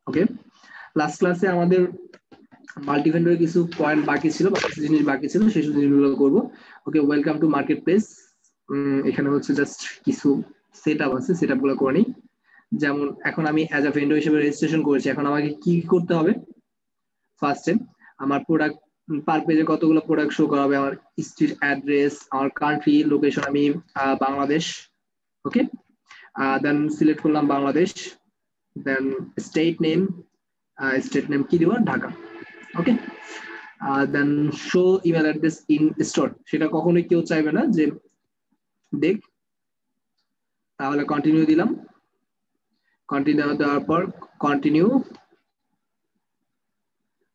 ওকে, last ক্লাসে আমাদের multi ভেন্ডরের কিছু পয়েন্ট বাকি ছিল বা কিছু জিনিস বাকি ছিল, সেই জিনিসগুলো করবো। ওকে, ওয়েলকাম টু মার্কেট প্লেস। এখানে হচ্ছে জাস্ট কিছু সেট আপ আছে, সেট আপ গুলো করে নিই। যেমন এখন আমি অ্যাজ আ ভেন্ডর হিসেবে রেজিস্ট্রেশন করেছি, এখন আমাকে কি করতে হবে? ফার্স্টে আমার প্রোডাক্ট পার পেজে কতগুলো প্রোডাক্ট শো করাবে, আমার স্ট্রিট অ্যাড্রেস, আমার কান্ট্রি লোকেশন আমি বাংলাদেশ। ওকে, দেন সিলেক্ট করলাম বাংলাদেশ, দেন স্টেট নেম কি দিব? Dhaka. Okay, then show email address in store, সেটা কখনোই কেউ চাইবে না যে দেখ। তাহলে কন্টিনিউ দিলাম, কন্টিনিউ দেওয়ার পর continue,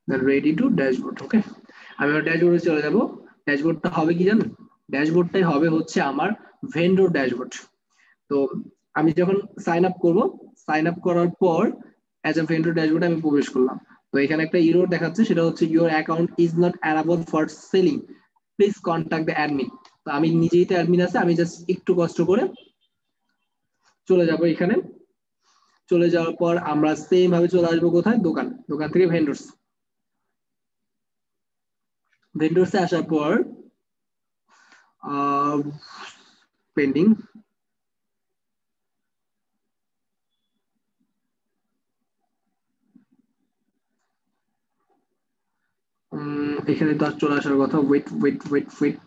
then ready to dashboard. Okay, আমি আমার ড্যাশবোর্ডে চলে যাব। ড্যাশবোর্ডটা হবে কি জানেন? ড্যাশবোর্ডটাই হবে হচ্ছে আমার ভেন্ডর ড্যাশবোর্ড। তো আমি যখন সাইন আপ করবো, সাইন আপ করার পর অ্যাজ এ ভেন্ডর ড্যাশবোর্ডে আমি প্রবেশ করলাম। তো এখানে একটা ইরর দেখাচ্ছে, সেটা হচ্ছে your account is not allowed for selling, please contact the admin. তো আমি নিজেই তো অ্যাডমিন আছে, আমি জাস্ট একটু কষ্ট করে চলে যাব এখানে। চলে যাওয়ার পর আমরা সেম ভাবে চলে আসবো কোথায়? দোকান, দোকান থেকে ভেন্ডরস। ভেন্ডরসে আসার পর পেন্ডিং, এখানে তো চলে আসার কথা। ওয়েট ওয়েট ওয়েট ওয়েট,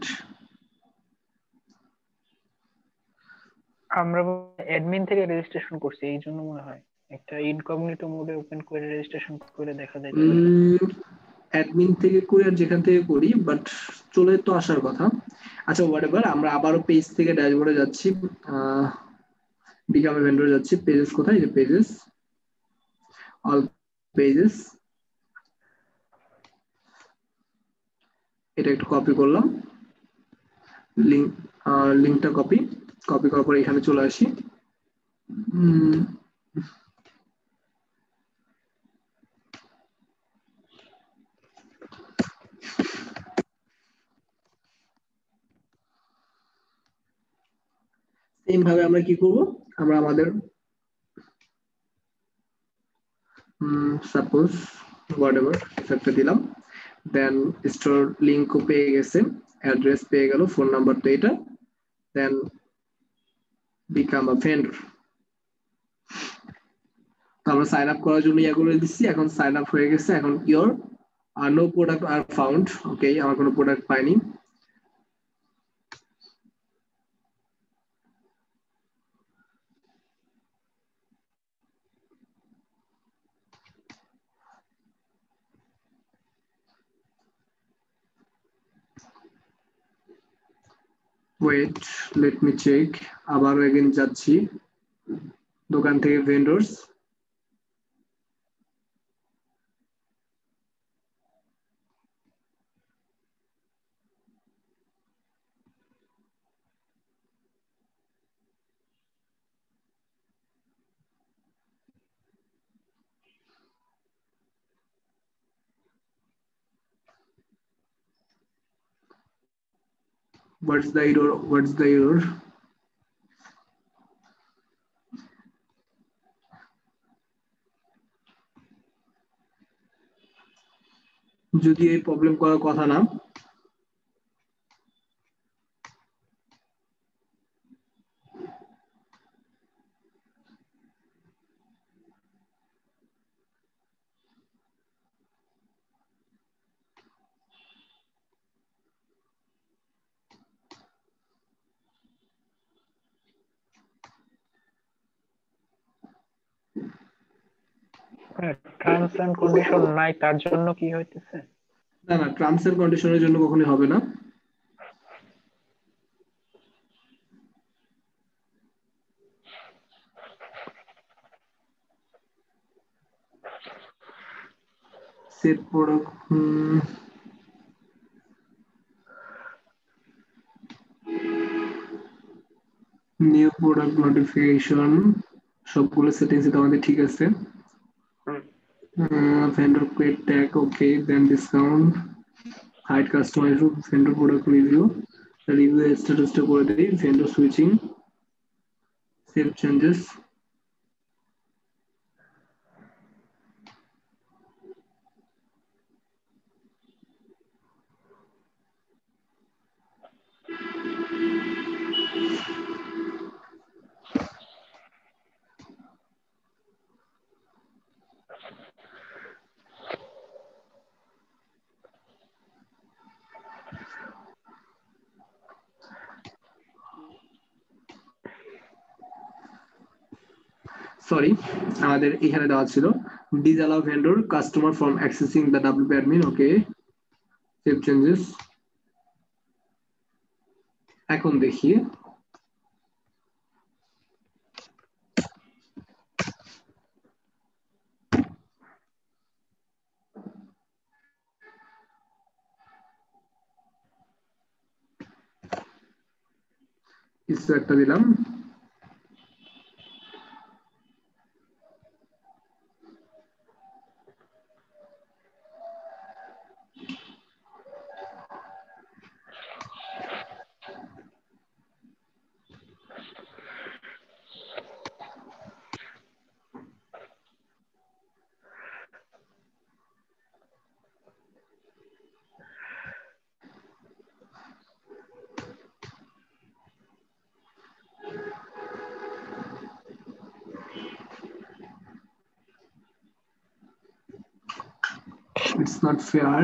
আমরা অ্যাডমিন থেকে রেজিস্ট্রেশন করছি, এই জন্য মনে হয় একটা ইনকগনিটো মোডে ওপেন করে রেজিস্ট্রেশন করে দেখা যাইতে পারে। অ্যাডমিন থেকে করি আর যেখান থেকে করি, বাট চলে তো আসার কথা। আচ্ছা হোয়াটএভার, আমরা আবারও পেজ থেকে ড্যাশবোর্ডে যাচ্ছি, বিকাম ভেন্ডর যাচ্ছি। পেজেস কোথায়? যে পেজেস, অল পেজেস, এটা একটু কপি করলাম, লিঙ্কটা কপি করার পর এখানে চলে আসি। সেম ভাবে আমরা কি করব? আমরা আমাদের সাপোজ হোয়াটএভার একটা দিলাম, দেন স্টোর লিঙ্কও পেয়ে গেছে, অ্যাড্রেস পেয়ে গেল, ফোন নাম্বার তো এটা, দেন বিকাম আ ভেন্ডর। তো আমরা সাইন আপ করার জন্য ইয়া করে দিচ্ছি, এখন সাইন আপ হয়ে গেছে। এখন your no product are found. Okay, আমার কোনো প্রোডাক্ট পাইনি। Wait, let me check. আবার এগেন যাচ্ছি দোকান থেকে ভেন্ডরস, what's the error? যদি এই প্রবলেম করার কথা না, টার্মস এন্ড কন্ডিশন নাই, তার জন্য কি হইতেছে? না না, টার্মস এন্ড কন্ডিশনের জন্য কখনোই হবে না। Set product, new product notification, সবগুলো সেটিংস আমাদের ঠিক আছে। Vendor paid tag, okay, then discount, hide customise, vendor product review স্ট্যাটাসটা করে দিই, vendor switching, save changes. Sorry, আমাদের এখানে দেওয়া ছিল disallow vendor customer from accessing the WP admin. Okay, save changes. এখন দেখি কিছু একটা দিলাম। It's not fair.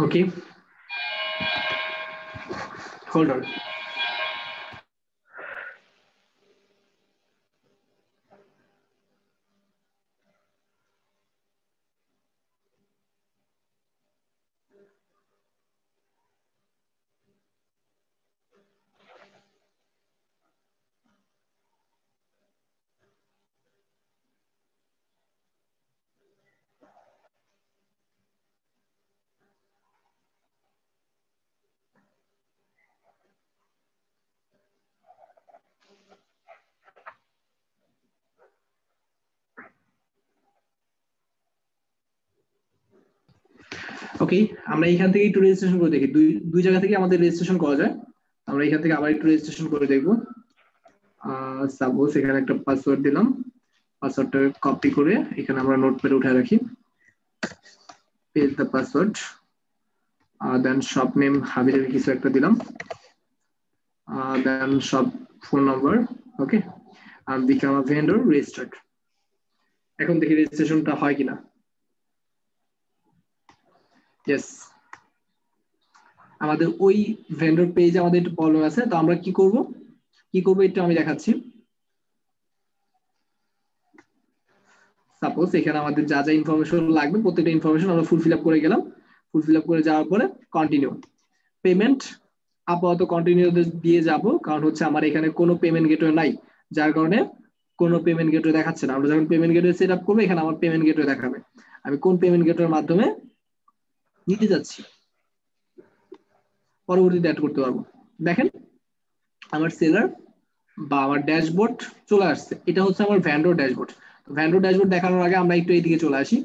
Okay, hold on. ওকে, আমরা এখান থেকে একটু রেজিস্ট্রেশন করে দেখি, দুই জায়গা থেকে আমাদের রেজিস্ট্রেশন করা যায়। আমরা এখান থেকে আবার একটু রেজিস্ট্রেশন করে দেখবো। সাপোজ এখানে একটা পাসওয়ার্ড দিলাম, পাসওয়ার্ডটা কপি করে এখানে আমরা নোটপ্যাডে উঠে রাখি, paste the password, then shop name হাবিলের কিছু একটা দিলাম, then shop phone number. Okay, and become a vendor registered. এখন দেখি রেজিস্ট্রেশনটা হয় কিনা। ইয়েস, আমাদের ওই ভেন্ডর পেজে আমাদের একটু প্রবলেম আছে, তো আমরা কি করব একটু আমি দেখাচ্ছি। সাপোজ এখানে আমাদের যা যা ইনফরমেশন লাগবে প্রত্যেকটা ইনফরমেশন আমরা ফুল ফিল আপ করে গেলাম। ফুল ফিল আপ করে যাওয়ার পরে কন্টিনিউ। পেমেন্ট আপাতত কন্টিনিউ দিয়ে যাব, কারণ হচ্ছে আমার এখানে কোনো পেমেন্ট গেটওয়ে নাই, যার কারণে কোনো পেমেন্ট গেটওয়ে দেখাচ্ছে না। আমরা যখন পেমেন্ট গেটওয়ে সেট আপ করবো এখানে আমার পেমেন্ট গেটওয়ে দেখাবে, আমি কোন পেমেন্ট গেটওয়ের মাধ্যমে নিতে যাচ্ছি পরবর্তীতে অ্যাড করতে পারবো। দেখেন আমার সেলার বা আমার ড্যাশবোর্ড চলে আসছে, এটা হচ্ছে আমার ভ্যান্ডর ড্যাশবোর্ড। ভ্যান্ডর ড্যাশবোর্ড দেখানোর আগে আমরা একটু এইদিকে চলে আসি।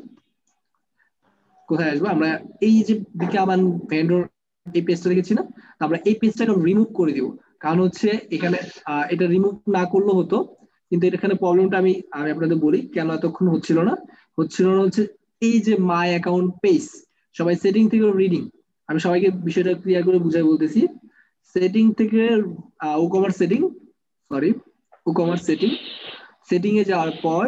কোথায় আসবো আমরা? এই যে বিকামান ভ্যান্ডর এই পেজটা দেখেছি না, আমরা এই পেজটাকে রিমুভ করে দিব, কারণ হচ্ছে এখানে এটা রিমুভ না করলেও হতো, কিন্তু এখানে প্রবলেমটা আমি আপনাদের বলি কেন এতক্ষণ হচ্ছিল না হচ্ছে এই যে মাই অ্যাকাউন্ট পেজ, সবাই সেটিং থেকে রিডিং, আমি সবাইকে বিষয়টা ক্লিয়ার করে বুঝাই বলতেছি। সেটিং থেকে ecommerce setting, sorry ecommerce setting এ যাওয়ার পর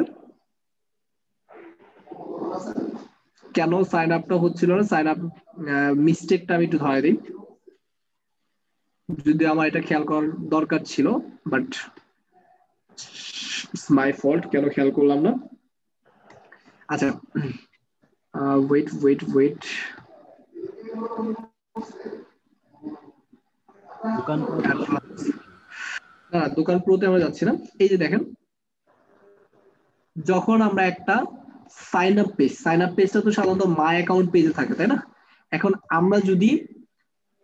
কেন সাইন আপটা হচ্ছিল না, সাইন আপ মিস্টেকটা আমি একটু ধরে দিই, যদি আমার এটা খেয়াল করার দরকার ছিল, বাট ইটস মাই ফল্ট, কেন খেয়াল করলাম না। আচ্ছা, ওয়েট দোকান প্রোতে আমরা যাচ্ছি না। এই যে দেখেন, যখন আমরা একটা সাইন আপ পেজটা তো সাধারণত মাই অ্যাকাউন্ট পেজে থাকে, তাই না? এখন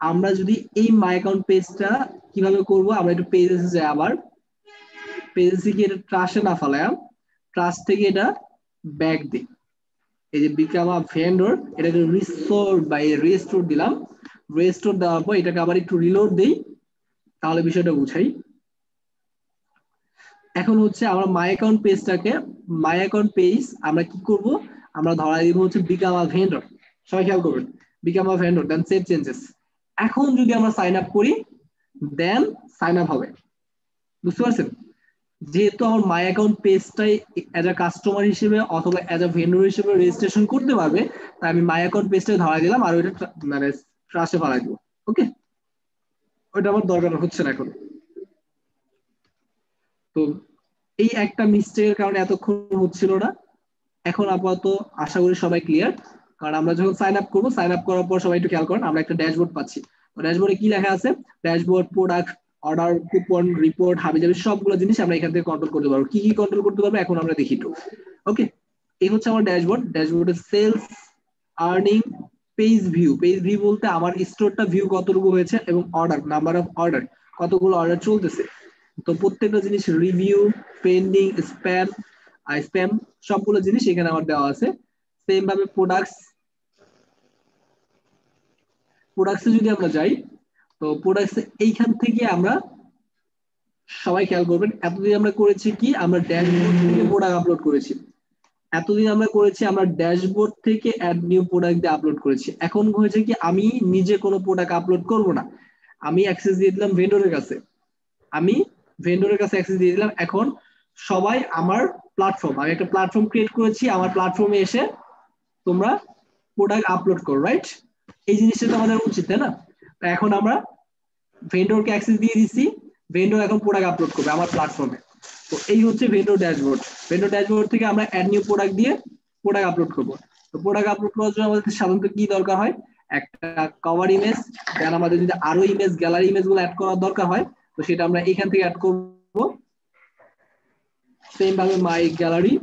আমরা যদি এই মাই অ্যাকাউন্ট পেজটা কিভাবে করব, আমরা একটু পেজেস যাই, আবার পেজ থেকে এটা ট্রাস্টে না ফালায়, ট্রাস্ট থেকে এটা ব্যাক দিই, এই যে বিকাম আ ভেন্ডর, এটাকে রিস্টোর বা রিস্টোর দিলাম। রিস্টোর দেওয়ার পর এটাকে আবার একটু রিলোড দেই, তাহলে বিষয়টা বুঝাই। এখন হচ্ছে আমরা মাই অ্যাকাউন্ট পেজটাকে মাই অ্যাকাউন্ট পেজ আমরা কি করব, আমরা ধরাই দিব হচ্ছে বিকাম আ ভেন্ডর। সবাই খেয়াল করবেন, become a vendor then save changes. এখন যদি আমরা সাইন আপ করি দেন সাইন আপ হবে, বুঝতে পারছেন? যেহেতু আমার মাই অ্যাকাউন্ট পেজটাই অ্যাজ আ কাস্টমার হিসেবে অথবা অ্যাজ আ ভেন্ডর হিসেবে রেজিস্ট্রেশন করতে পারবে, তাই আমি মাই অ্যাকাউন্ট পেজটাই ধরাই দিলাম আর ওইটা মানে ট্রাস্টে ফেলাই দিব। ওকে, ওইটা আমার দরকার হচ্ছে না এখন। তো এই একটা মিস্টেকের কারণে এতক্ষণ হচ্ছিল না, এখন আপাতত আশা করি সবাই ক্লিয়ার। কারণ আমরা যখন সাইন আপ করবো, সাইন আপ করার পর সবাই একটু খেয়াল করেন, আমরা একটা ড্যাশবোর্ড পাচ্ছি। ড্যাশবোর্ডে কি লেখা আছে? Dashboard, product, order, coupon, report, হাবিজাবি সবগুলো জিনিস আমরা এখান থেকে কন্ট্রোল করতে পারবো। কি কি কন্ট্রোল করতে পারবো এখন আমরা দেখি একটু। ওকে, এই হচ্ছে আমার ড্যাশবোর্ড। ড্যাশবোর্ডে sales, earning, page view. Page view বলতে আমার স্টোরটা ভিউ কতটুকু হয়েছে, এবং অর্ডার, নাম্বার অফ অর্ডার, কতগুলো অর্ডার চলতেছে। তো প্রত্যেকটা জিনিস, রিভিউ, পেন্ডিং, স্প্যাম, স্প্যাম, সবগুলো জিনিস এখানে আমার দেওয়া আছে। সেম ভাবে প্রোডাক্টসে যদি আমরা যাই, তো প্রোডাক্টসে এইখান থেকে আমরা সবাই খেয়াল করবেন, এতদিন আমরা করেছি কি, আমরা ড্যাশবোর্ড থেকে প্রোডাক্ট আপলোড করেছি। এতদিন আমরা করেছি আমরা ড্যাশবোর্ড থেকে অ্যাড নিউ প্রোডাক্ট দিয়ে আপলোড করেছি। এখন হয়েছে কি, আমি নিজে কোনো প্রোডাক্ট আপলোড করব না, আমি অ্যাক্সেস দিয়ে দিলাম ভেন্ডরের কাছে। আমি ভেন্ডরের কাছে অ্যাক্সেস দিয়ে দিলাম। এখন সবাই আমার প্ল্যাটফর্ম, আমি একটা প্ল্যাটফর্ম ক্রিয়েট করেছি, আমার প্ল্যাটফর্মে এসে তোমরা প্রোডাক্ট আপলোড করো, রাইট? এই জিনিসটা তো আমাদের উচিত, তাই না? এখন আমরা ভেন্ডরকে অ্যাক্সেস দিয়ে দিচ্ছি, ভেন্ডর এখন প্রোডাক্ট আপলোড করবে আমার প্ল্যাটফর্মে। তো এই হচ্ছে ভেন্ডর ড্যাশবোর্ড। ভেন্ডর ড্যাশবোর্ড থেকে আমরা অ্যাড নিউ প্রোডাক্ট দিয়ে প্রোডাক্ট আপলোড করবো। তো প্রোডাক্ট আপলোড করার জন্য আমাদের সাধারণত কি দরকার হয়? একটা কভার ইমেজ, দেন আমাদের যদি আরো ইমেজ, গ্যালারি ইমেজ গুলো অ্যাড করার দরকার হয়, তো সেটা আমরা এখান থেকে অ্যাড করবো। সেম ভাবে মাই গ্যালারি,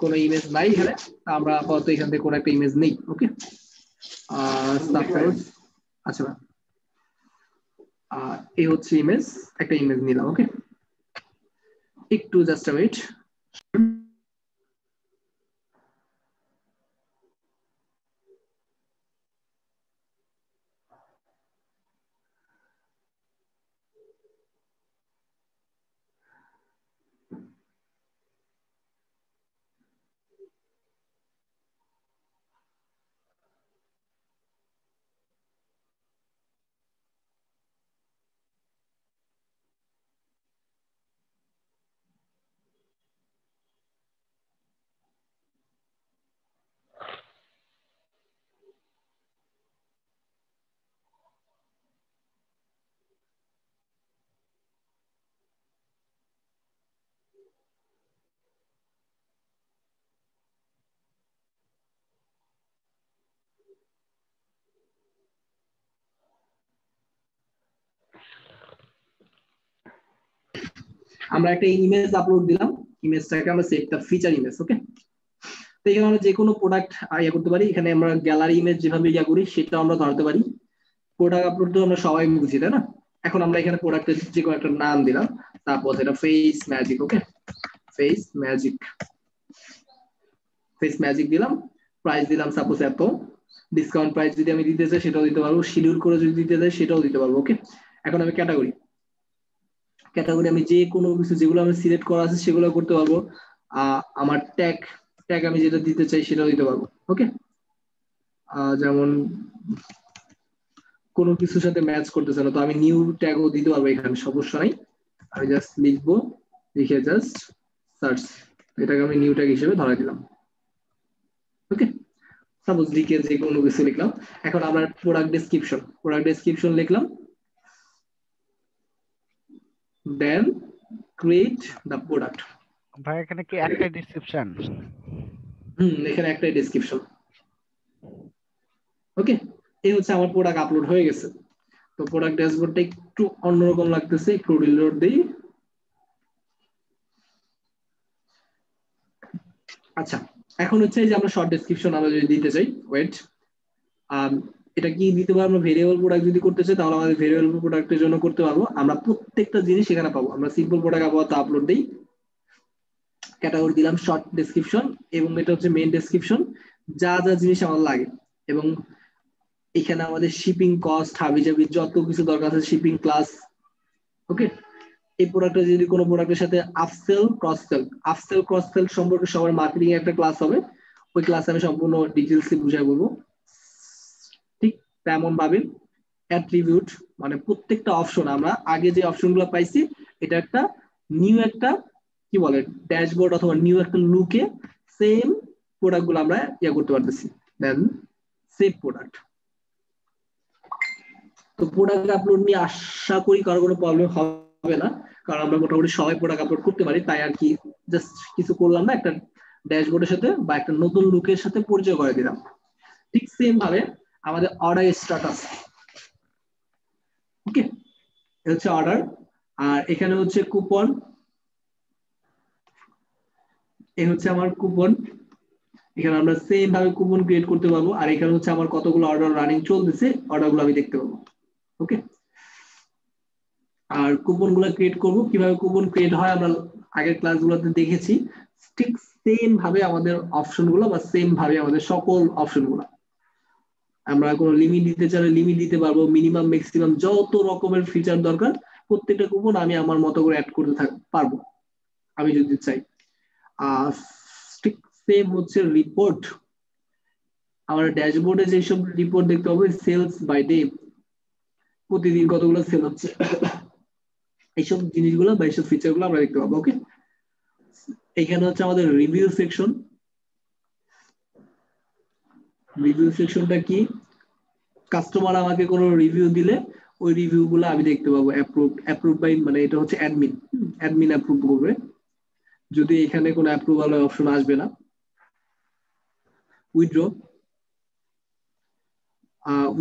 কোনো ইমেজ নাই এখানে, আমরা আপাতত এখান থেকে কোনো একটা ইমেজ নেই। ওকে, সাপোজ আচ্ছা এই হচ্ছে ইমেজ, একটা ইমেজ নিলাম। ওকে, একটু জাস্ট ওয়েট। আমরা একটা ইমেজ আপলোড দিলাম, ইমেজটাকে আমরা সেটটা ফিচার ইমেজ। ওকে, তো এখানে আমরা যে কোনো প্রোডাক্ট ইয়া করতে পারি। এখানে আমরা গ্যালারি ইমেজ যেভাবে ইয়া করি সেটা আমরা ধরতে পারি। প্রোডাক্ট আপলোড তো আমরা সবাই বুঝি, তাই না? এখন আমরা এখানে প্রোডাক্টের যে কোনো একটা নাম দিলাম, তারপর এটা ফেস ম্যাজিক। ওকে, ফেস ম্যাজিক, ফেস ম্যাজিক দিলাম। প্রাইস দিলাম সাপোজ এত। ডিসকাউন্ট প্রাইস যদি আমি দিতে চাই সেটাও দিতে পারবো, শিডিউল করে যদি দিতে চাই সেটাও দিতে পারবো। ওকে, এখন আমি ক্যাটাগরি, ক্যাটাগরি আমি যে কোনো কিছু যেগুলো আমি সিলেক্ট করা আছে সেগুলো করতে পারবো। আমার ট্যাগ, ট্যাগ আমি যেটা দিতে চাই সেটাও দিতে পারবো। ওকে, যেমন কোনো কিছুর সাথে ম্যাচ করতেছে না, তো আমি নিউ ট্যাগও দিতে পারবো, এখানে সমস্যা নাই। আমি জাস্ট লিখবো, লিখে জাস্ট সার্চ, এটাকে আমি নিউ ট্যাগ হিসেবে ধরাই দিলাম। ওকে, সাপোজ লিখে যে কোনো কিছু লিখলাম। এখন আমরা প্রোডাক্ট ডেসক্রিপশন, প্রোডাক্ট ডেসক্রিপশন লিখলাম, দেন ক্রিয়েট দ্য প্রোডাক্ট। ভাই এখানে কি একটাই ডেসক্রিপশন? এখানে একটাই ডেসক্রিপশন। ওকে, এই হচ্ছে আমার প্রোডাক্ট আপলোড হয়ে গেছে। তো প্রোডাক্ট ড্যাশবোর্ডটা একটু অন্যরকম লাগতেছে, একটু রিলোড দেই। আচ্ছা, এখন হচ্ছে যে আমরা শর্ট ডেসক্রিপশন আমরা যদি দিতে চাই, ওয়েট, এটা কি দিতে পারবো? আমরা ভেরিয়েবল প্রোডাক্ট যদি করতে চাই তাহলে আমাদের ভেরিয়েবল প্রোডাক্টের জন্য করতে পারবো। আমরা প্রত্যেকটা জিনিস এখানে পাবো। আমরা সিম্পল প্রোডাক্ট আপাতত আপলোড দেই, ক্যাটাগরি দিলাম শর্ট ডেসক্রিপশন, এবং এটা হচ্ছে মেইন ডেসক্রিপশন, যা যা জিনিস আমার লাগে। এবং এখানে আমাদের শিপিং কস্ট হাবিজাবি যত কিছু দরকার আছে শিপিং ক্লাস। ওকে, এই প্রোডাক্টটা যদি কোনো প্রোডাক্টের সাথে আফসেল ক্রস সেল সম্পর্কে সবার মার্কেটিং একটা ক্লাস হবে, ওই ক্লাসে আমি সম্পূর্ণ ডিটেলসে বুঝাই বলবো। ঠিক তেমন ভাবে অ্যাট্রিবিউট মানে প্রত্যেকটা অপশন আমরা আগে যে অপশনগুলো পাইছি এটা একটা নিউ একটা কি বলে ড্যাশবোর্ড অথবা নিউ একটা লুকে সেম প্রোডাক্টগুলো আমরা করতে পারতেছি। দেন সেভ প্রোডাক্ট। তো প্রোডাক্ট আপলোড নিয়ে আশা করি কারো কোনো প্রবলেম হবে না, কারণ আমরা মোটামুটি সবাই প্রোডাক্ট আপলোড করতে পারি, তাই আর কি জাস্ট কিছু করলাম না, একটা ড্যাশবোর্ডের সাথে বা একটা নতুন লুকের সাথে পরিচয় করে দিলাম। ঠিক সেম ভাবে আমাদের অর্ডার স্ট্যাটাস। ওকে, হচ্ছে অর্ডার, আর এখানে হচ্ছে কুপন, এই হচ্ছে আমার কুপন। এখানে আমরা সেম ভাবে কুপন ক্রিয়েট করতে পারবো, আর এখানে হচ্ছে আমার কতগুলো অর্ডার রানিং চলতেছে অর্ডারগুলো আমি দেখতে পাবো। ওকে, আর কুপন গুলো ক্রিয়েট করবো কিভাবে, কুপন ক্রিয়েট হয় আমরা আগের ক্লাসগুলোতে দেখেছি। ঠিক সেম ভাবে আমাদের অপশন গুলো বা সেম ভাবে আমাদের সকল অপশন গুলো, আমরা কোনো লিমিট দিতে চাইলে লিমিট দিতে পারবো, মিনিমাম ম্যাক্সিমাম যত রকমের ফিচার দরকার প্রত্যেকটা কুপন আমি আমার মতো করে অ্যাড করতে পারবো আমি যদি চাই। ঠিক সেম হচ্ছে রিপোর্ট, আমার ড্যাশবোর্ডে যেসব রিপোর্ট দেখতে হবে সেলস বাই ডে, প্রতিদিন কতগুলো সেল হচ্ছে, এইসব জিনিসগুলো বা এইসব ফিচারগুলো আমরা দেখতে পাবো। ওকে, এখানে হচ্ছে আমাদের রিভিউ সেকশন। রিভিউ সেকশনটা কি, কাস্টমার আমাকে কোনো রিভিউ দিলে ওই রিভিউ গুলো আমি দেখতে পাবো, অ্যাপ্রুভ বাই মানে এটা হচ্ছে অ্যাডমিন অ্যাপ্রুভ করবে, যদি এখানে কোনো অ্যাপ্রুভাল অপশন আসবে না। উইথড্র,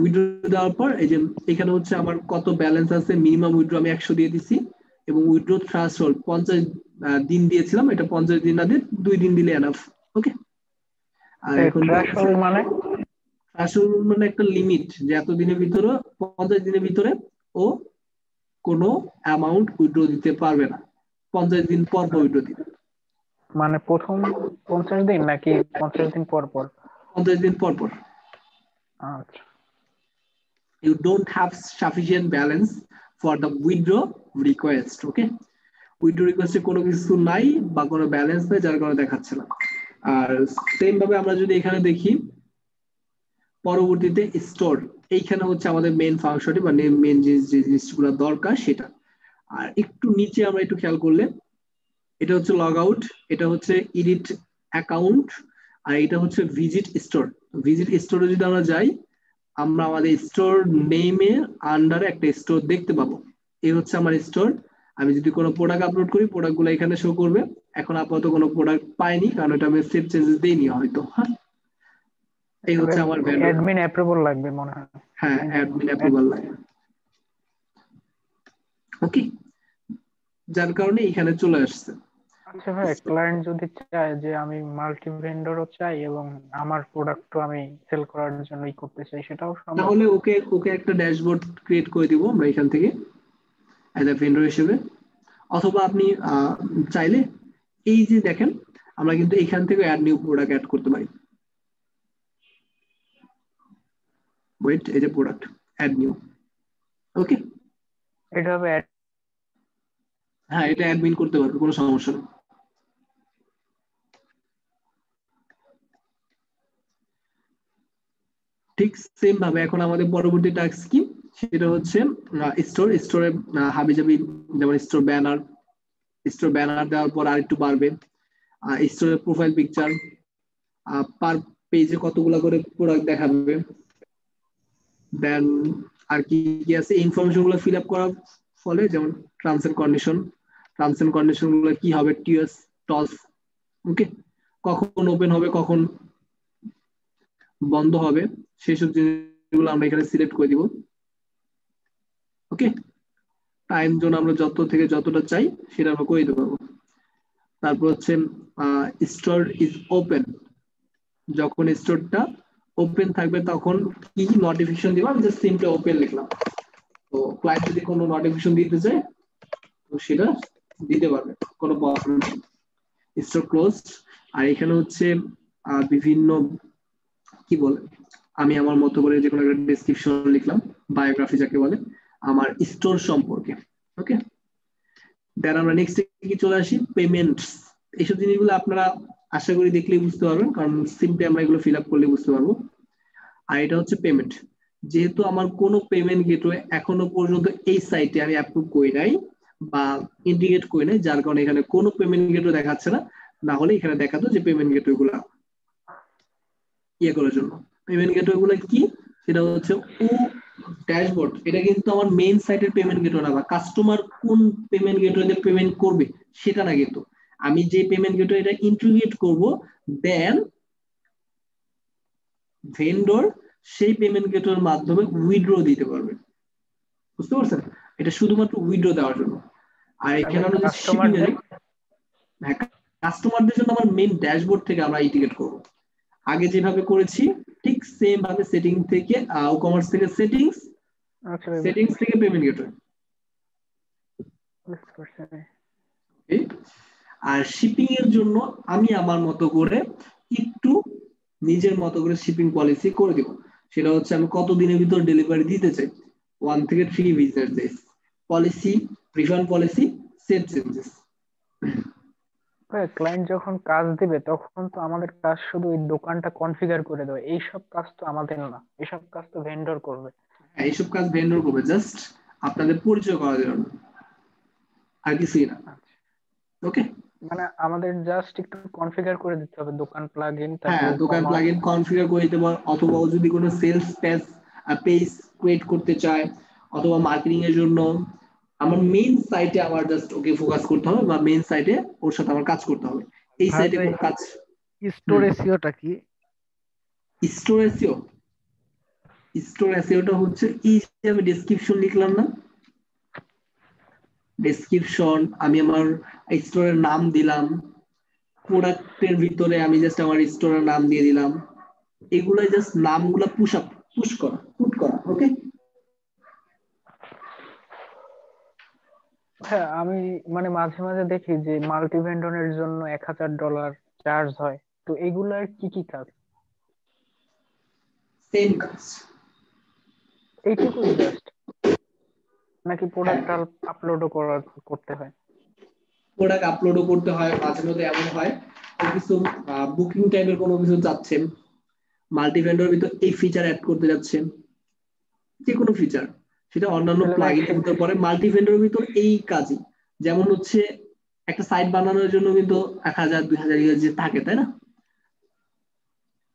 উইথড্র দেওয়ার পর এই যে এখানে হচ্ছে আমার কত ব্যালেন্স আছে, মিনিমাম উইথড্র আমি 100 দিয়ে দিছি, এবং উইথড্র থ্রেশহোল্ড 50 দিন দিয়েছিলাম, এটা 50 দিন না দিয়ে 2 দিন দিলে এনাফ। ওকে, আর এখন থ্রেশহোল্ড মানে থ্রেশহোল্ড মানে একটা লিমিট যে এত দিনের ভিতরে 50 দিনের ভিতরে ও কোনো অ্যামাউন্ট উইথড্র দিতে পারবে না, 50 দিন পর পর উইথড্র দিবে। মানে প্রথম 50 দিন নাকি 50 দিন পর পর? 50 দিন পর পর। আচ্ছা, you don't have sufficient balance for the withdraw request. Okay, withdraw request এ কোনো কিছু নাই বা কোনো ব্যালেন্স নাই, যার কারণে দেখাচ্ছে না। আর সেম ভাবে আমরা যদি এখানে দেখি পরবর্তীতে স্টোর, এইখানে হচ্ছে আমাদের মেইন ফাংশনটি বা মেইন যে জিনিসগুলো দরকার সেটা। আর একটু নিচে আমরা একটু খেয়াল করলে এটা হচ্ছে লগ আউট, এটা হচ্ছে এডিট অ্যাকাউন্ট, আর এটা হচ্ছে ভিজিট স্টোর। ভিজিট স্টোরে যদি আমরা যাই আমরা আমাদের স্টোর নেমের আন্ডারে একটা স্টোর দেখতে পাবো, এই হচ্ছে আমার স্টোর। আমি যদি কোনো প্রোডাক্ট আপলোড করি প্রোডাক্টগুলো এখানে শো করবে। এখন আপাতত কোনো প্রোডাক্ট পাইনি কারণ এটা আমি সেভ চেঞ্জেস দেইনি হয়তো। হ্যাঁ, এই হচ্ছে আমার ভ্যালু। অ্যাডমিন অ্যাপ্রুভাল লাগবে মনে হয়। হ্যাঁ, অ্যাডমিন অ্যাপ্রুভাল লাগে। ওকে, যার কারণে এখানে চলে আসছে। আচ্ছা ভাই, ক্লায়েন্ট যদি চায় যে আমি মাল্টি ভেন্ডরও চাই এবং আমার প্রোডাক্টও আমি সেল করার জন্যই করতে চাই, সেটাও সম্ভব? তাহলে ওকে ওকে একটা ড্যাশবোর্ড ক্রিয়েট করে দিব আমরা এখান থেকে অ্যাজ এ ভেন্ডর হিসেবে, অথবা আপনি চাইলে এই যে দেখেন আমরা কিন্তু এখান থেকে অ্যাড নিউ প্রোডাক্ট অ্যাড করতে পারি। ওয়েট, এই যে প্রোডাক্ট অ্যাড নিউ। ওকে, এটা হবে হ্যাঁ এটা অ্যাডমিন করতে পারবে, কোনো সমস্যা নেই। ঠিক সেম ভাবে এখন আমাদের পরবর্তী টাস্ক কি, সেটা হচ্ছে স্টোরে হাবিজাবি, যেমন স্টোর ব্যানার দেওয়ার পর আরেকটু বাড়বে, স্টোরের প্রোফাইল পিকচার, পার পেজে কতগুলো করে প্রোডাক্ট দেখাবে, দেন আর কি কি আছে ইনফরমেশন গুলো ফিল আপ করার ফলে, যেমন টার্মস এন্ড কন্ডিশন গুলো কি হবে, টিএস টস, ওকে, কখন ওপেন হবে কখন বন্ধ হবে সেসব জিনিসগুলো আমরা এখানে সিলেক্ট করে দিব। ওকে, টাইম জোন আমরা যত থেকে যতটা চাই সেটা আমরা করে দিতে পারবো। তারপর হচ্ছে স্টোর ইজ ওপেন, যখন স্টোরটা ওপেন থাকবে তখন কি কি নোটিফিকেশন দিব, আমি জাস্ট সিম্পলি ওপেন লিখলাম। তো ক্লায়েন্ট যদি কোনো নোটিফিকেশন দিতে চায় তো সেটা দিতে পারবে, কোনো প্রবলেম নেই। স্টোর ক্লোজ, আর এখানে হচ্ছে বিভিন্ন কি বলে আমি আমার মতো করে যে কোনো একটা ডেসক্রিপশন লিখলাম, বায়োগ্রাফি যাকে বলে, আমার স্টোর সম্পর্কে। ওকে, দেন আমরা নেক্সট কি চলে আসি, পেমেন্টস। এইসব জিনিসগুলো আপনারা আশা করি দেখলেই বুঝতে পারবেন, কারণ সিম্পলি আমরা এগুলো ফিল আপ করলে বুঝতে পারবো। আর এটা হচ্ছে পেমেন্ট। যেহেতু আমার কোনো পেমেন্ট গেটওয়ে এখনো পর্যন্ত এই সাইটে আমি অ্যাপ্রুভ করি নাই বা ইন্ডিকেট করি নাই, যার কারণে এখানে কোনো পেমেন্ট গেটওয়ে দেখাচ্ছে না। না হলে এখানে দেখাতো যে পেমেন্ট গেটওয়ে গুলা ইয়ে করার জন্য। পেমেন্ট গেটওয়ে গুলো কি, সেটা হচ্ছে ও ড্যাশবোর্ড। এটা কিন্তু আমার মেইন সাইটের পেমেন্ট গেটওয়ে না, বা কাস্টমার কোন পেমেন্ট গেটওয়ে পেমেন্ট করবে সেটা না, কিন্তু আমি যে পেমেন্ট গেটওয়ে এটা ইন্টিগ্রেট করব, দেন ভেন্ডর সেই পেমেন্ট গেটওয়ের মাধ্যমে উইথড্র দিতে পারবে। বুঝতে পারছেন? এটা শুধুমাত্র উইথড্র দেওয়ার জন্য। আর এখানে আমরা যে শিপিং এর, হ্যাঁ, কাস্টমারদের জন্য আমার মেইন ড্যাশবোর্ড থেকে আমরা ইন্টিগ্রেট করব। আগে যেভাবে করেছি ঠিক সেম ভাবে সেটিং থেকে কমার্স থেকে সেটিংস, সেটিংস থেকে পেমেন্ট গেটওয়ে। আর শিপিং এর জন্য আমি আমার মতো করে একটু নিজের মতো করে শিপিং পলিসি করে দিব। সেটা হচ্ছে আমি কত দিনের ভিতর ডেলিভারি দিতে চাই, 1 থেকে 3 business days. Policy, refund policy, set changes. Client যখন কাজ দিবে তখন তো আমাদের কাজ শুধু ওই দোকানটা কনফিগার করে দেবে, এইসব কাজ তো আমাদের না, এইসব কাজ তো ভেন্ডর করবে। এইসব কাজ ভেন্ডর করবে, জাস্ট আপনাদের পরিচয় করার জন্য, আর কিছুই না। ওকে, মানে আমাদের জাস্ট একটু কনফিগার করে দিতে হবে দোকান প্লাগইন, হ্যাঁ, তারপর দোকান প্লাগইন কনফিগার করে দিতে পারো, অথবা যদি কোনো সেলস পেজ ক্রিয়েট করতে চায়, অথবা মার্কেটিং এর জন্য। আমার মেইন সাইটে আমার জাস্ট ওকে ফোকাস করতে হবে, বা মেইন সাইটে ওর সাথে আমার কাজ করতে হবে। এই সাইটে কোন কাজ, স্টোর এসইওটা কি? স্টোর এসইও, স্টোর এসইওটা হচ্ছে এই যে আমি ডেসক্রিপশন লিখলাম না, ডেসক্রিপশন আমি আমার স্টোরের নাম দিলাম, প্রোডাক্টের ভিতরে আমি জাস্ট আমার স্টোরের নাম দিয়ে দিলাম, এগুলাই জাস্ট নামগুলা পুশ করা, পুট করা। ওকে, হ্যাঁ, আমি মানে মাঝে মাঝে দেখি যে মাল্টি ভেন্ডরের জন্য $1000 চার্জ হয়, তো এগুলার কি কি কাজ? সেম কাজ, এইটুকুই জাস্ট, নাকি হ্যাঁ, প্রোডাক্ট আপলোডও করতে হয়? প্রোডাক্ট আপলোডও করতে হয়, মাঝে মধ্যে এমন হয় কিছু বুকিং টাইপের কোনো কিছু যাচ্ছেন, মাল্টি ভেন্ডর ভিতর এই ফিচার অ্যাড করতে যাচ্ছেন, যে কোনো ফিচার, সেটা অন্যান্য প্লাগইনের ভিতর পড়ে, মাল্টি ভেন্ডরের ভিতর এই কাজই। যেমন হচ্ছে একটা সাইট বানানোর জন্য কিন্তু 1000-2000 যে থাকে, তাই না?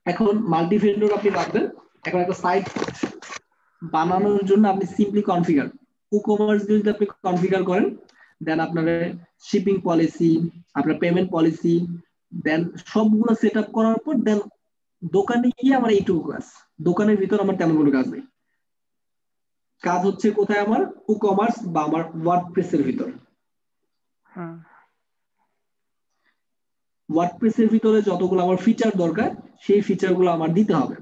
এখন মাল্টি ভেন্ডর আপনি ভাববেন, এখন একটা সাইট বানানোর জন্য আপনি সিম্পলি কনফিগার, ই-কমার্স যদি আপনি কনফিগার করেন, দেন আপনার শিপিং পলিসি, আপনার পেমেন্ট পলিসি, দেন সবগুলো সেট আপ করার পর দেন দোকানে গিয়ে আমার এইটুকু কাজ। দোকানের ভিতর আমার তেমন কোনো কাজ নেই। কাজ হচ্ছে কোথায়, আমার ই-কমার্স বা আমার ওয়ার্ডপ্রেসের ভিতর। ওয়ার্ডপ্রেসের ভিতরে যতগুলো আমার ফিচার দরকার, সেই ফিচারগুলো আমার দিতে হবে।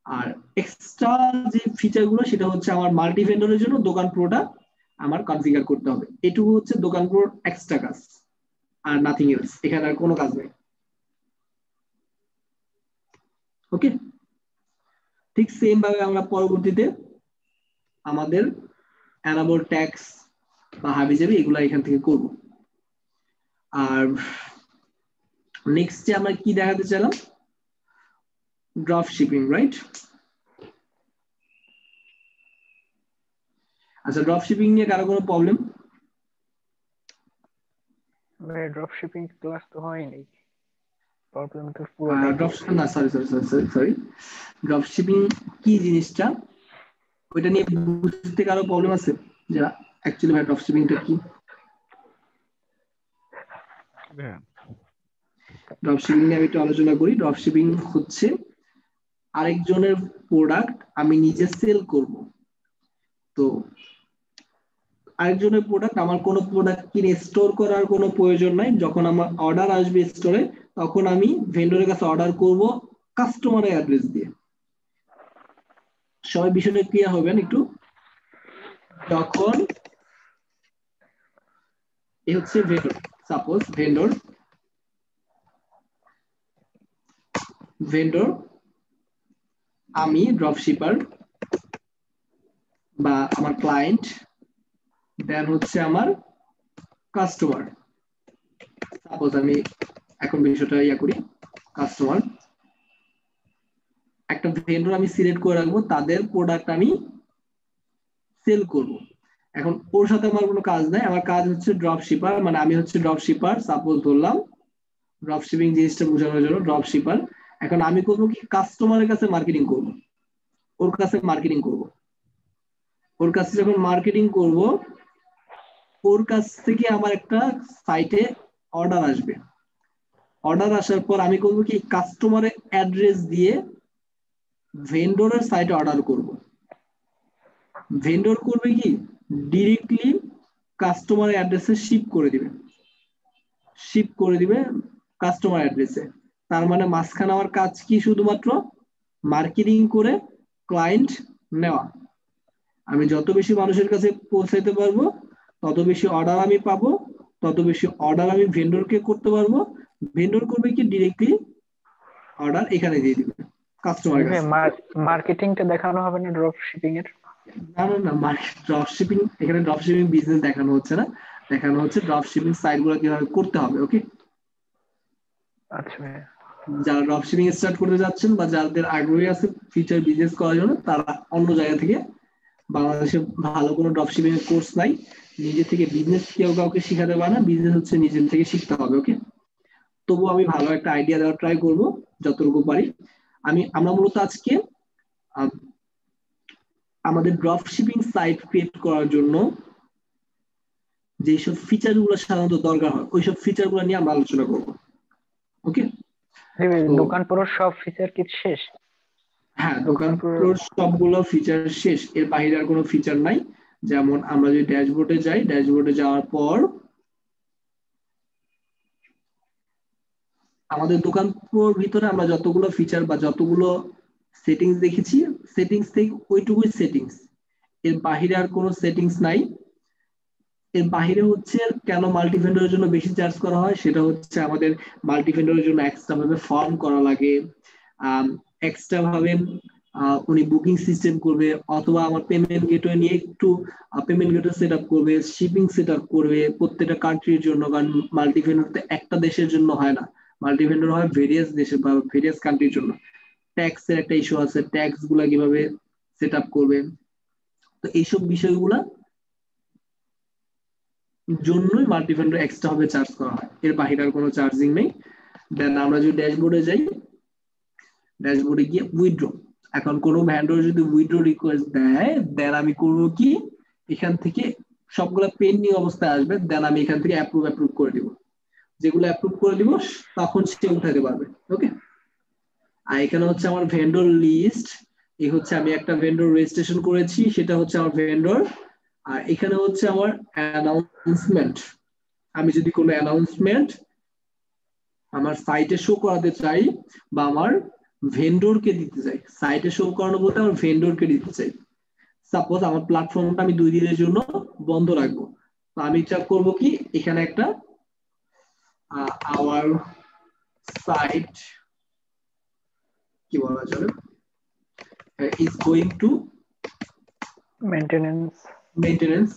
আর এক্সট্রা যে ফিচারগুলো, সেটা হচ্ছে আমার মাল্টি ভেন্ডরের জন্য দোকান প্রোটা আমার কনফিগার করতে হবে। এটুকু হচ্ছে দোকান প্রোর এক্সট্রা কাজ, আর নাথিং এলস। এখানে আর কোনো কাজ নেই। ওকে, ঠিক সেম ভাবে আমরা পরবর্তীতে আমাদের অ্যানাবল ট্যাক্স বা হাবিজাবি এগুলো এখান থেকে করব। আর নেক্সট আমরা কি দেখাতে চাইলাম, ড্রপ শিপিং, রাইট? আচ্ছা, ড্রপ শিপিং নিয়ে কারো কোনো প্রবলেম? ড্রপ শিপিং ক্লাস তো হয়নি, প্রবলেম তো পুরোটাই ড্রপ না, সরি, ড্রপ শিপিং কি জিনিসটা, ওইটা নিয়ে বুঝতে কারো প্রবলেম আছে? যারা অ্যাকচুয়ালি ভাই ড্রপ শিপিংটা কি, ড্রপ শিপিং নিয়ে আমি একটু আলোচনা করি। ড্রপ শিপিং হচ্ছে আরেকজনের প্রোডাক্ট আমি নিজে সেল করব। তো আরেকজনের প্রোডাক্ট, আমার কোনো প্রোডাক্ট কিনে স্টোর করার কোনো প্রয়োজন নাই। যখন আমার অর্ডার আসবে স্টোরে, তখন আমি ভেন্ডরের কাছে অর্ডার করব কাস্টমারের অ্যাড্রেস দিয়ে। সবাই বিষয়টা ক্লিয়ার হবেন একটু। যখন এ হচ্ছে ভেন্ডর, সাপোজ ভেন্ডর আমি ড্রপ শিপার বা আমার ক্লায়েন্ট, দেন হচ্ছে আমার কাস্টমার। সাপোজ আমি এখন বিষয়টা করি, কাস্টমার একটা ভেন্ডর আমি সিলেক্ট করে রাখবো, তাদের প্রোডাক্ট আমি সেল করব। এখন ওর সাথে আমার কোনো কাজ নাই, আমার কাজ হচ্ছে ড্রপ শিপার, মানে আমি হচ্ছে ড্রপ শিপার, সাপোজ ধরলাম ড্রপ শিপিং জিনিসটা বোঝানোর জন্য ড্রপ শিপার। এখন আমি করবো কি, কাস্টমারের কাছে মার্কেটিং করব, ওর কাছে মার্কেটিং করব, ওর কাছে যখন মার্কেটিং করব, ওর কাছ থেকে আমার একটা সাইটে অর্ডার আসবে। অর্ডার আসার পর আমি করবো কি, কাস্টমারের অ্যাড্রেস দিয়ে ভেন্ডরের সাইটে অর্ডার করব। ভেন্ডর করবে কি, ডিরেক্টলি কাস্টমার অ্যাড্রেসে শিপ করে দিবে কাস্টমার অ্যাড্রেসে। তার মানে মাঝখানে আমার কাজ কি, শুধুমাত্র মার্কেটিং করে ক্লায়েন্ট নেওয়া। আমি যত বেশি মানুষের কাছে পৌঁছাইতে পারবো, তত বেশি অর্ডার আমি পাবো, তত বেশি অর্ডার আমি ভেন্ডরকে করতে পারবো। ভেন্ডর করবে কি, ডিরেক্টলি অর্ডার এখানে দিয়ে দিবে কাস্টমারের কাছে। মার্কেটিংটা দেখানো হবে না ড্রপ শিপিং এর? না না না, ড্রপ শিপিং, এখানে ড্রপ শিপিং বিজনেস দেখানো হচ্ছে না, দেখানো হচ্ছে ড্রপ শিপিং সাইট গুলো কিভাবে করতে হবে। ওকে, আচ্ছা ভাইয়া। যারা ড্রপ শিপিং স্টার্ট করতে যাচ্ছেন বা যাদের আগ্রহী আছে ফিউচার বিজনেস করার জন্য, তারা অন্য জায়গা থেকে, বাংলাদেশে ভালো কোনো ড্রপ শিপিং এর কোর্স নাই, নিজে থেকে বিজনেস কেউ কাউকে শিখাতে পারে না, বিজনেস হচ্ছে নিজের থেকে শিখতে হবে। ওকে, তবু আমি ভালো একটা আইডিয়া দেওয়ার ট্রাই করব যতটুকু পারি। আমরা মূলত আজকে আমাদের ড্রপ শিপিং সাইট ক্রিয়েট করার জন্য যেসব ফিচার গুলো সাধারণত দরকার হয়, ওইসব ফিচার গুলো নিয়ে আমরা আলোচনা করব। ওকে, দোকান পুরো সব ফিচার কি শেষ? হ্যাঁ, দোকান পুরো সবগুলো ফিচার শেষ, এর বাইরে আর কোনো ফিচার নাই। যেমন আমরা যদি ড্যাশবোর্ডে যাই, ড্যাশবোর্ডে যাওয়ার পর আমাদের দোকান পুরোর ভিতরে আমরা যতগুলো ফিচার বা যতগুলো সেটিংস দেখেছি, সেটিংস থেকে ওইটুকুই সেটিংস, এর বাহিরে আর কোনো সেটিংস নাই। এর বাহিরে হচ্ছে কেন মাল্টি ভেন্ডরের জন্য বেশি চার্জ করা হয়, সেটা হচ্ছে আমাদের মাল্টি ভেন্ডরের জন্য এক্সট্রা ভাবে ফর্ম করা লাগে, এক্সট্রা ভাবে উনি বুকিং সিস্টেম করবে, অথবা আমার পেমেন্ট গেটওয়ে নিয়ে একটু পেমেন্ট গেটওয়ে সেট আপ করবে, শিপিং সেট আপ করবে প্রত্যেকটা কান্ট্রির জন্য, কারণ মাল্টি ভেন্ডর তো একটা দেশের জন্য হয় না, মাল্টি ভেন্ডর হয় ভেরিয়াস দেশের বা ভেরিয়াস কান্ট্রির জন্য। ট্যাক্স এর একটা ইস্যু আছে, ট্যাক্স গুলা কিভাবে সেট আপ করবে, তো এইসব বিষয়গুলা জন্যই মাল্টি ভেন্ডর এক্সট্রা ভাবে চার্জ করা হয়, এর বাহিরে আর কোনো চার্জিং নেই। দেন আমরা যদি ড্যাশবোর্ডে যাই, ড্যাশবোর্ডে গিয়ে উইথড্র, এখন কোনো ভেন্ডর যদি উইথড্র রিকোয়েস্ট দেয়, দেন আমি করবো কি, এখান থেকে সবগুলো পেন্ডিং অবস্থায় আসবে, দেন আমি এখান থেকে অ্যাপ্রুভ করে দিব, যেগুলো অ্যাপ্রুভ করে দিব তখন সে উঠাতে পারবে। ওকে, আর এখানে হচ্ছে আমার ভেন্ডর লিস্ট, এই হচ্ছে আমি একটা ভেন্ডর রেজিস্ট্রেশন করেছি, সেটা হচ্ছে আমার ভেন্ডর। আর এখানে হচ্ছে আমার অ্যানাউন্সমেন্ট, আমি যদি কোনো অ্যানাউন্সমেন্ট আমার সাইটে শো করাতে চাই বা আমার ভেন্ডরকে দিতে চাই, সাইটে শো করানো বলতে আমার ভেন্ডরকে দিতে চাই। সাপোজ আমার প্ল্যাটফর্মটা আমি 2 দিনের জন্য বন্ধ রাখবো, তো আমি চেক করবো কি, এখানে একটা আওয়ার সাইট কি বলা যাবে, is going to মেইনটেনেন্স,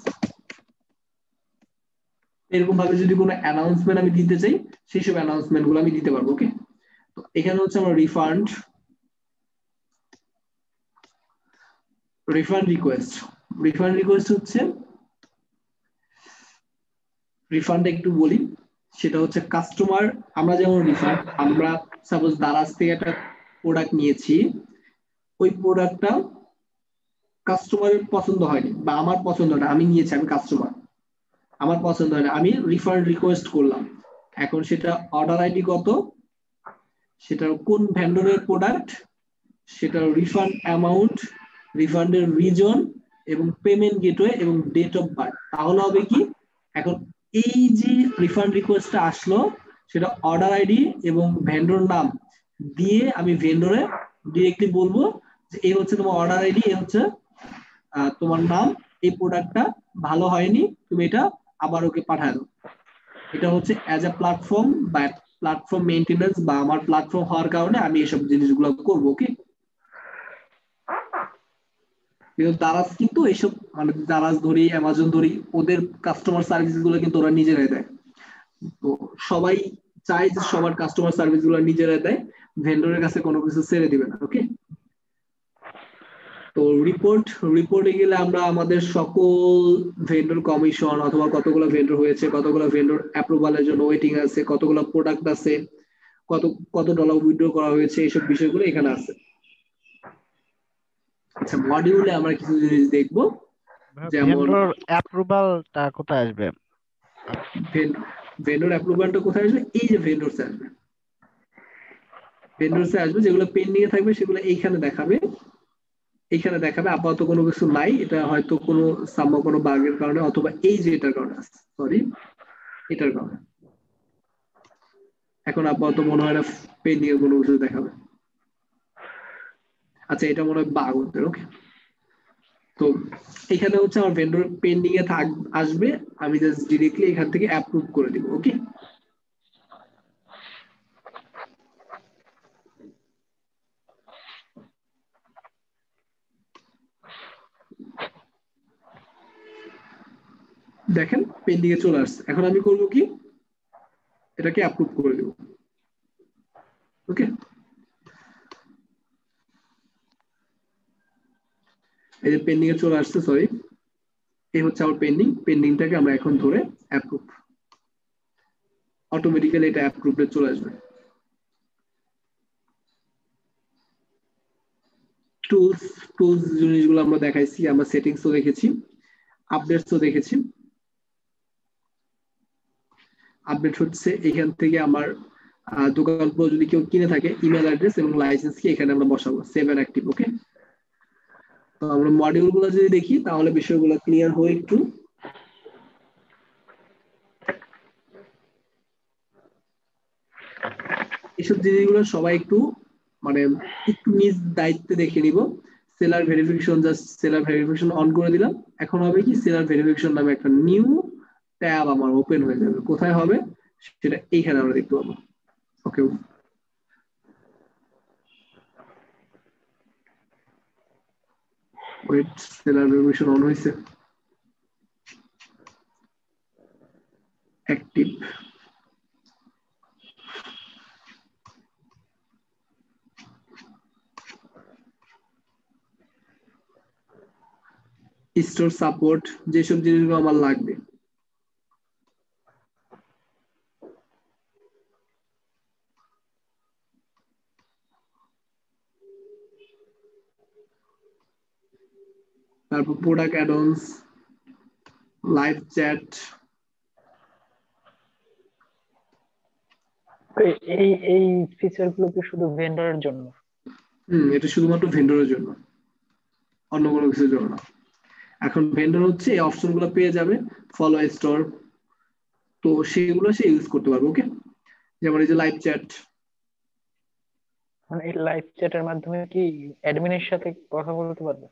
এরকম ভাবে যদি কোনো অ্যানাউন্সমেন্ট আমি দিতে চাই, সেই সব অ্যানাউন্সমেন্ট গুলো আমি দিতে পারবো। ওকে, তো এখানে হচ্ছে আমার রিফান্ড রিকোয়েস্ট হচ্ছে, রিফান্ড একটু বলি, সেটা হচ্ছে কাস্টমার, আমরা যেমন রিফান্ড, আমরা সাপোজ দারাজ থেকে একটা প্রোডাক্ট নিয়েছি, ওই প্রোডাক্টটা কাস্টমারের পছন্দ হয়নি বা আমার পছন্দ না, আমি নিয়েছি, আমি কাস্টমার, আমার পছন্দ হয় না, আমি রিফান্ড রিকোয়েস্ট করলাম। এখন সেটা অর্ডার আইডি কত, সেটার কোন ভেন্ডরের প্রোডাক্ট, সেটার রিফান্ড অ্যামাউন্ট, রিফান্ডের রিজন এবং পেমেন্ট গেটওয়ে এবং ডেট অফ বার্থ, তাহলে হবে কি, এখন এই যে রিফান্ড রিকোয়েস্টটা আসলো, সেটা অর্ডার আইডি এবং ভেন্ডর নাম দিয়ে আমি ভেন্ডরে ডিরেক্টলি বলবো যে এই হচ্ছে তোমার অর্ডার আইডি, এই হচ্ছে তোমার নাম, এই প্রোডাক্টটা ভালো হয়নি, তুমি এটা আবার ওকে পাঠায় দাও। এটা হচ্ছে অ্যাজ এ প্ল্যাটফর্ম বা প্ল্যাটফর্ম মেইনটেনেন্স বা আমার প্ল্যাটফর্ম হওয়ার কারণে আমি এসব জিনিসগুলো করবো। ওকে, কিন্তু দারাজ কিন্তু এইসব মানে দারাজ ধরি অ্যামাজন ধরি ওদের কাস্টমার সার্ভিস গুলো কিন্তু ওরা নিজেরাই দেয়। তো সবাই চায় যে সবার কাস্টমার সার্ভিস গুলো নিজেরাই দেয়, ভেন্ডরের কাছে কোনো কিছু ছেড়ে দিবে না। ওকে, তো রিপোর্টে গেলে আমরা আমাদের সকল ভেন্ডর কমিশন অথবা কতগুলো ভেন্ডর হয়েছে, কতগুলো ভেন্ডর অ্যাপ্রুভালের জন্য ওয়েটিং আছে, কতগুলো প্রোডাক্ট আছে, কত কত ডলার উইথড্র করা হয়েছে, এইসব বিষয়গুলো এখানে আছে। আচ্ছা, মডিউলে আমরা কিছু জিনিস দেখবো, যেমন ভেন্ডর অ্যাপ্রুভালটা কোথায় আসবে? ভেন্ডর অ্যাপ্রুভালটা কোথায় আসবে? এই যে ভেন্ডরসে আসবে, ভেন্ডরসে আসবে, যেগুলো পেন্ডিং এ থাকবে সেগুলো এইখানে দেখাবে। এইখানে দেখাবে আপাতত কোনো কিছু নাই, এটা হয়তো কোনো কোনো বাগের কারণে অথবা এই যে এটার কারণে, সরি এটার কারণে এখন আপাতত মনে হয় না পেন্ডিং এর কোনো কিছু দেখাবে। আচ্ছা, এটা মনে হয় বাগ হতে। ওকে, তো এখানে হচ্ছে আমার ভেন্ডর পেন্ডিং এ আসবে, আমি জাস্ট ডিরেক্টলি এখান থেকে অ্যাপ্রুভ করে দিব। ওকে, দেখেন পেন্ডিং এ চলে আসছে। এখন আমি করব কি, এটাকে অ্যাপ্রুভ করে দেব। ওকে, এই যে পেন্ডিং এ চলে আসছে, সরি এই হচ্ছে আমার পেন্ডিংটাকে আমরা এখন ধরে অ্যাপ্রুভ, অটোমেটিক্যালি এটা অ্যাপ্রুভে চলে আসবে। টুলস টুলস জিনিসগুলো আমরা দেখাইছি, আমরা সেটিংসও দেখেছি, আপডেটসও দেখেছি। আপডেট হচ্ছে এখান থেকে আমার দোকান যদি কেউ কিনে থাকে, ইমেল অ্যাড্রেস এবং লাইসেন্স কি এখানে আমরা বসাবো, সেভ এন্ড অ্যাক্টিভ। ওকে, তো আমরা মডিউল গুলো যদি দেখি তাহলে বিষয়গুলো ক্লিয়ার হয় একটু। এসব জিনিসগুলো সবাই একটু মানে একটু নিজ দায়িত্বে দেখে নিব। Seller verification, just seller verification on করে দিলাম। এখন হবে কি, সেলার ভেরিফিকেশন নামে একটা নিউ ট্যাব আমার ওপেন হয়ে যাবে। কোথায় হবে সেটা এইখানে আমরা দেখতে পাবো। ওকে, ওয়েট, সেলার ভেরিফিকেশন অন হয়েছে, অ্যাক্টিভ। স্টোর সাপোর্ট, যেসব জিনিসগুলো আমার লাগবে, তারপর প্রোডাক্ট অ্যাডন্স, লাইভ চ্যাট। এই এই ফিচার গুলো কি শুধু ভেন্ডরের জন্য? এটা শুধুমাত্র ভেন্ডরের জন্য, অন্য কোনো কিছুর জন্য না। এখন ভেন্ডর হচ্ছে এই অপশন গুলো পেয়ে যাবে, ফলো স্টোর, তো সেগুলো সে ইউজ করতে পারবে। ওকে, যেমন এই যে লাইভ চ্যাট। মানে এই লাইভ চ্যাটের মাধ্যমে কি অ্যাডমিনের সাথে কথা বলতে পারবে?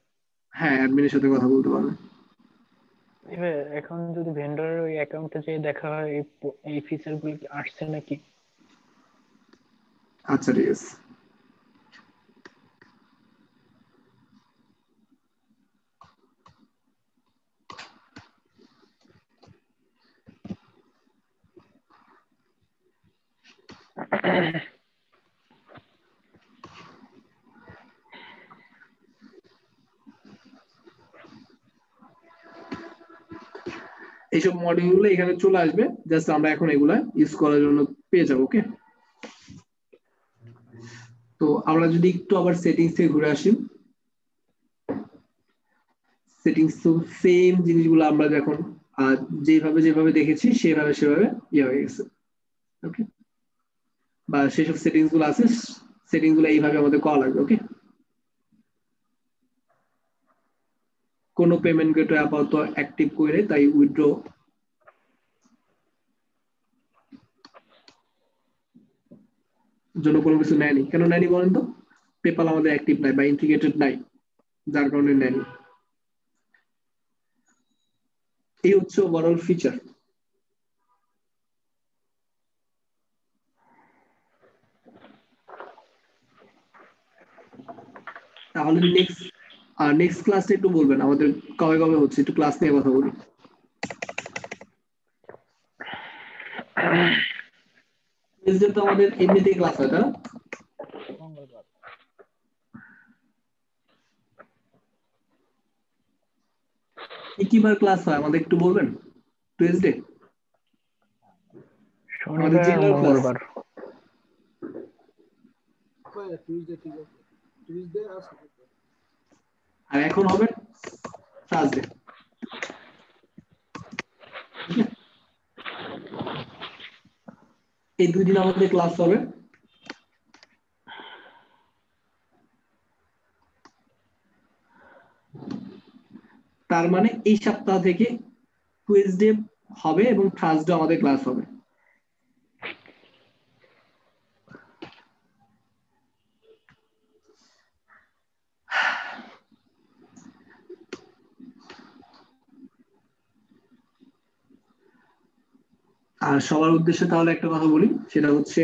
হ্যাঁ, অ্যাডমিনের সাথে কথা বলতে পারবে। এবার এখন যদি ভেন্ডরের ওই অ্যাকাউন্টে যেয়ে দেখা হয় এই ফিচার গুলো কি আসছে নাকি? আচ্ছা, ঠিক আছে। এইসব মডিউল গুলো এখানে চলে আসবে, জাস্ট আমরা এখন এগুলা ইউজ করার জন্য পেয়ে যাবো। ওকে, তো আমরা যদি একটু আবার সেটিংস থেকে ঘুরে আসি, সেটিংস তো সেম জিনিসগুলো আমরা যখন যেভাবে যেভাবে দেখেছি সেভাবে সেভাবে ইয়ে হয়ে গেছে। ওকে, বা সেসব সেটিংস গুলো আছে, সেটিংস গুলো এইভাবে আমাদের করা লাগবে। ওকে, কোনো পেমেন্ট গেটওয়ে আপাতত অ্যাক্টিভ করে তাই উইথড্র জন্য কোনো কিছু নেয়নি। কেন নেয়নি বলেন তো? পেপাল আমাদের অ্যাক্টিভ নাই বা ইন্টিগ্রেটেড নাই, যার কারণে নেয়নি। এই হচ্ছে ওভারঅল ফিচার। তাহলে নেক্সট আর নেক্সট ক্লাসটা একটু বলবেন আমাদের কবে কবে হচ্ছে, একটু ক্লাস নিয়ে কথা বলি। টুয়েসডে তো আমাদের এমনিতেই ক্লাস হয়, তাই না? মঙ্গলবার। কি বার ক্লাস হয় আমাদের একটু বলবেন? টুয়েসডে আমাদের শনিবার আর জেনারেল ক্লাস। মঙ্গলবার। আর এখন হবে থার্সডে। এই 2 দিন আমাদের ক্লাস হবে। তার মানে এই সপ্তাহ থেকে টুয়েসডে হবে এবং থার্সডে আমাদের ক্লাস হবে। আর সবার উদ্দেশ্যে তাহলে একটা কথা বলি, সেটা হচ্ছে